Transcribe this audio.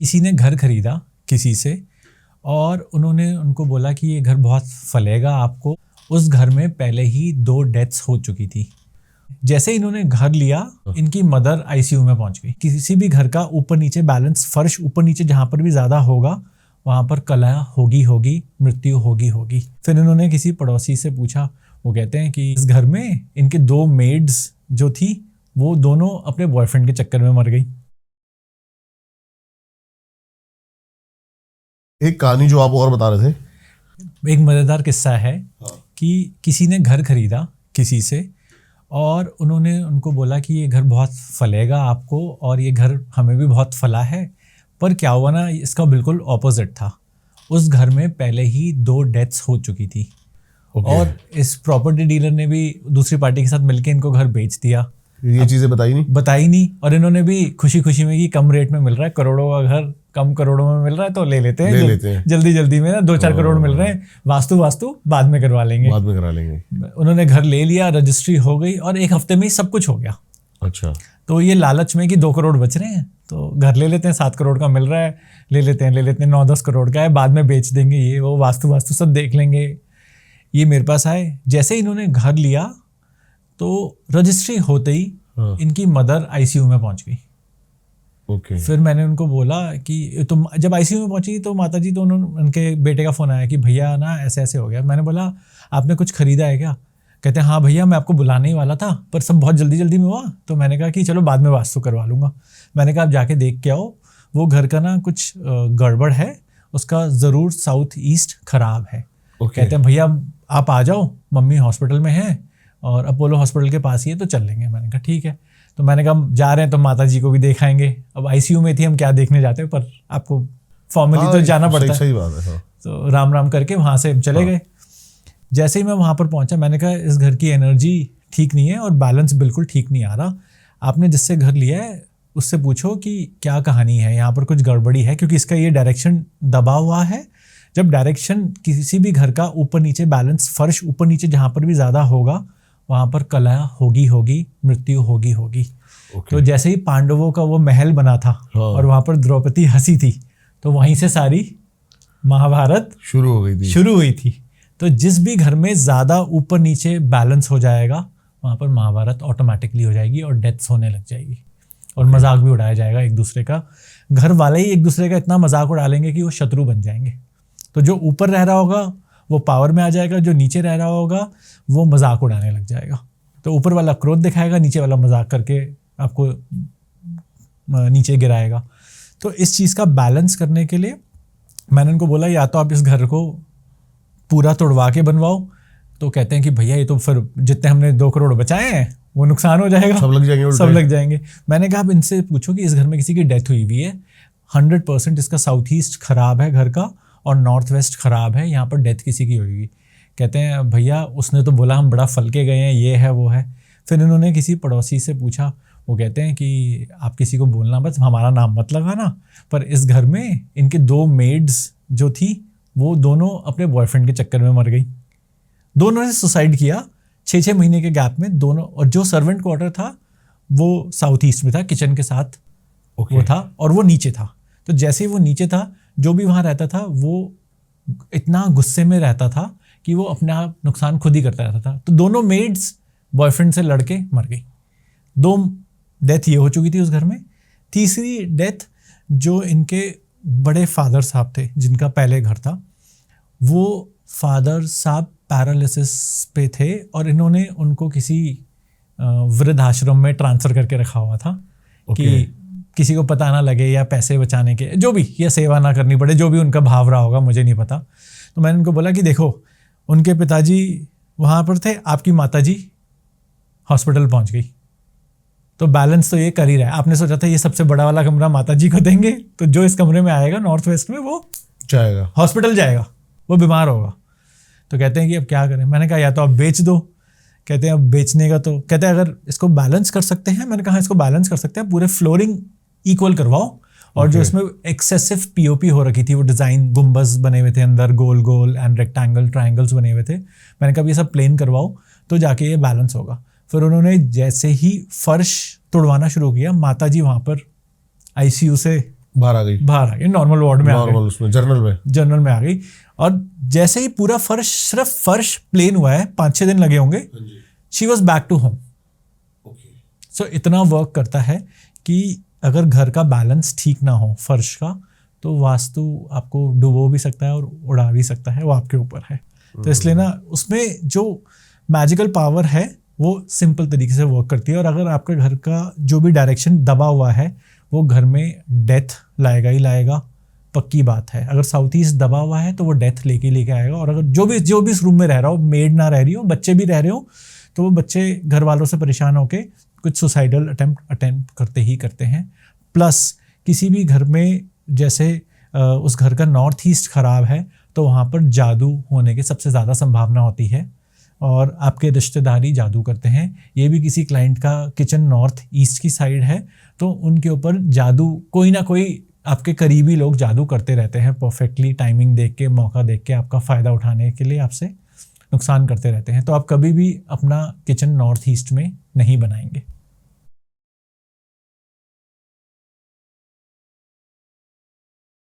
किसी ने घर खरीदा किसी से और उन्होंने उनको बोला कि ये घर बहुत फलेगा आपको। उस घर में पहले ही 2 डेथ्स हो चुकी थी। जैसे इन्होंने घर लिया, इनकी मदर आईसीयू में पहुंच गई। किसी भी घर का ऊपर नीचे बैलेंस, फर्श ऊपर नीचे जहां पर भी ज्यादा होगा वहां पर कलह होगी, मृत्यु होगी। फिर इन्होंने किसी पड़ोसी से पूछा, वो कहते हैं कि इस घर में इनके 2 मेड्स जो थी वो दोनों अपने बॉयफ्रेंड के चक्कर में मर गई। एक कहानी जो आप और बता रहे थे, एक मजेदार किस्सा है कि किसी ने घर खरीदा किसी से और उन्होंने उनको बोला कि ये घर बहुत फलेगा आपको और ये घर हमें भी बहुत फला है। पर क्या हुआ ना, इसका बिल्कुल ऑपोजिट था। उस घर में पहले ही 2 डेथ्स हो चुकी थी। और इस प्रॉपर्टी डीलर ने भी दूसरी पार्टी के साथ मिलकर इनको घर बेच दिया। ये चीजें बताई नहीं। और इन्होंने भी खुशी में कि कम रेट में मिल रहा है, करोड़ों का घर कम करोड़ों में मिल रहा है तो ले लेते हैं। जल्दी में ना 2-4 करोड़ मिल रहे हैं, वास्तु बाद में करवा लेंगे। उन्होंने घर ले लिया, रजिस्ट्री हो गई और 1 हफ्ते में ही सब कुछ हो गया। अच्छा। तो ये लालच में कि 2 करोड़ बच रहे हैं तो घर ले लेते हैं, 7 करोड़ का मिल रहा है, ले लेते हैं 9-10 करोड़ का है, बाद में बेच देंगे, ये वो वास्तु सब देख लेंगे। ये मेरे पास आए, जैसे इन्होंने घर लिया तो रजिस्ट्री होते ही इनकी मदर आईसीयू में पहुंच गई। फिर मैंने उनको बोला कि तुम जब आईसीयू में पहुंची तो माताजी, तो उनके बेटे का फोन आया कि भैया ना ऐसे हो गया। मैंने बोला आपने कुछ खरीदा है क्या? कहते हैं हाँ भैया, मैं आपको बुलाने ही वाला था पर सब बहुत जल्दी में हुआ। तो मैंने कहा कि चलो बाद में वास्तु करवा लूँगा। मैंने कहा आप जाके देख के आओ, वो घर का ना कुछ गड़बड़ है, उसका ज़रूर साउथ ईस्ट खराब है। कहते हैं भैया आप आ जाओ, मम्मी हॉस्पिटल में है और अपोलो हॉस्पिटल के पास ही है तो चल लेंगे। मैंने कहा ठीक है। तो मैंने कहा जा रहे हैं तो माताजी को भी दिखाएंगे। अब आईसीयू में थी, हम क्या देखने जाते हैं, पर आपको फॉर्मली तो जाना पड़ता है। सही बात है। तो राम करके वहाँ से चले गए। जैसे ही मैं वहाँ पर पहुँचा, मैंने कहा इस घर की एनर्जी ठीक नहीं है और बैलेंस बिल्कुल ठीक नहीं आ रहा। आपने जिससे घर लिया है उससे पूछो कि क्या कहानी है, यहाँ पर कुछ गड़बड़ी है, क्योंकि इसका ये डायरेक्शन दबा हुआ है। जब डायरेक्शन किसी भी घर का ऊपर नीचे बैलेंस, फर्श ऊपर नीचे जहाँ पर भी ज़्यादा होगा वहाँ पर कलह होगी, मृत्यु होगी। तो जैसे ही पांडवों का वो महल बना था और वहाँ पर द्रौपदी हंसी थी तो वहीं से सारी महाभारत शुरू हुई थी। तो जिस भी घर में ज़्यादा ऊपर नीचे बैलेंस हो जाएगा वहाँ पर महाभारत ऑटोमेटिकली हो जाएगी और डेथ्स होने लग जाएगी और मजाक भी उड़ाया जाएगा एक दूसरे का। घर वाले ही एक दूसरे का इतना मजाक उड़ा लेंगे कि वो शत्रु बन जाएंगे। तो जो ऊपर रह रहा होगा वो पावर में आ जाएगा, जो नीचे रह रहा होगा वो मजाक उड़ाने लग जाएगा। तो ऊपर वाला क्रोध दिखाएगा, नीचे वाला मजाक करके आपको नीचे गिराएगा। तो इस चीज़ का बैलेंस करने के लिए मैंने उनको बोला या तो आप इस घर को पूरा तोड़वा के बनवाओ। तो कहते हैं कि भैया ये तो फिर जितने हमने 2 करोड़ बचाए हैं वो नुकसान हो जाएगा, सब लग जाएंगे। मैंने कहा आप इनसे पूछो कि इस घर में किसी की डेथ हुई हुई है, 100% इसका साउथ ईस्ट खराब है घर का और नॉर्थ वेस्ट खराब है, यहाँ पर डेथ किसी की होगी। कहते हैं भैया उसने तो बोला हम बड़ा फल के गए हैं, ये है वो है। फिर इन्होंने किसी पड़ोसी से पूछा, वो कहते हैं कि आप किसी को बोलना बस, हमारा नाम मत लगाना, पर इस घर में इनके 2 मेड्स जो थी वो दोनों अपने बॉयफ्रेंड के चक्कर में मर गई। दोनों ने सुसाइड किया 6-6 महीने के गैप में दोनों। और जो सर्वेंट क्वार्टर था वो साउथ ईस्ट में था, किचन के साथ वो था और वो नीचे था। तो जैसे ही वो नीचे था, जो भी वहाँ रहता था वो इतना गुस्से में रहता था कि वो अपने आप नुकसान खुद ही करता रहता था। तो दोनों मेड्स बॉयफ्रेंड से लड़के मर गई। 2 डेथ ये हो चुकी थी उस घर में। तीसरी डेथ जो इनके बड़े फादर साहब थे जिनका पहले घर था, वो फादर साहब पैरालिसिस पे थे और इन्होंने उनको किसी वृद्धाश्रम में ट्रांसफ़र करके रखा हुआ था कि किसी को पता ना लगे या पैसे बचाने के जो भी, या सेवा ना करनी पड़े, जो भी उनका भाव रहा होगा, मुझे नहीं पता। तो मैंने उनको बोला कि देखो उनके पिताजी वहाँ पर थे, आपकी माताजी हॉस्पिटल पहुँच गई, तो बैलेंस तो ये कर ही रहा है। आपने सोचा था ये सबसे बड़ा वाला कमरा माताजी को देंगे, तो जो इस कमरे में आएगा नॉर्थ वेस्ट में वो जाएगा, हॉस्पिटल जाएगा, वो बीमार होगा। तो कहते हैं कि अब क्या करें। मैंने कहा या तो आप बेच दो। कहते हैं अब बेचने का, तो कहते हैं अगर इसको बैलेंस कर सकते हैं। मैंने कहा इसको बैलेंस कर सकते हैं, पूरे फ्लोरिंग इक्वल करवाओ और जो इसमें एक्सेसिव पीओपी हो रखी थी, वो डिज़ाइन गुम्बज बने हुए थे अंदर, गोल गोल एंड रेक्टेंगल ट्रायंगल्स बने हुए थे। मैंने कहा ये सब प्लेन करवाओ तो जाके ये बैलेंस होगा। फिर उन्होंने जैसे ही फर्श तोड़वाना शुरू किया, माताजी वहाँ पर आईसीयू से बाहर आ गई नॉर्मल वार्ड में, नॉर्मल उसमें जनरल में आ गई। और जैसे ही पूरा फर्श, सिर्फ फर्श प्लेन हुआ है, 5-6 दिन लगे होंगे, she was back to home. So इतना वर्क करता है कि अगर घर का बैलेंस ठीक ना हो फर्श का, तो वास्तु आपको डुबो भी सकता है और उड़ा भी सकता है, वो आपके ऊपर है। तो इसलिए ना उसमें जो मैजिकल पावर है वो सिंपल तरीके से वर्क करती है। और अगर आपके घर का जो भी डायरेक्शन दबा हुआ है वो घर में डेथ लाएगा ही लाएगा, पक्की बात है। अगर साउथ ईस्ट दबा हुआ है तो वो डेथ लेके आएगा। और अगर जो भी इस रूम में रह रहा हो, मेड ना रह रही हो, बच्चे भी रह रहे हो, तो वो बच्चे घर वालों से परेशान होके कुछ सुसाइडल अटेम्प्ट करते हैं। प्लस किसी भी घर में जैसे उस घर का नॉर्थ ईस्ट खराब है तो वहाँ पर जादू होने की सबसे ज़्यादा संभावना होती है और आपके रिश्तेदारी जादू करते हैं। ये भी किसी क्लाइंट का किचन नॉर्थ ईस्ट की साइड है तो उनके ऊपर जादू, कोई ना कोई आपके करीबी लोग जादू करते रहते हैं, परफेक्टली टाइमिंग देख के, मौका देख के आपका फ़ायदा उठाने के लिए आपसे नुकसान करते रहते हैं। तो आप कभी भी अपना किचन नॉर्थ ईस्ट में नहीं बनाएंगे।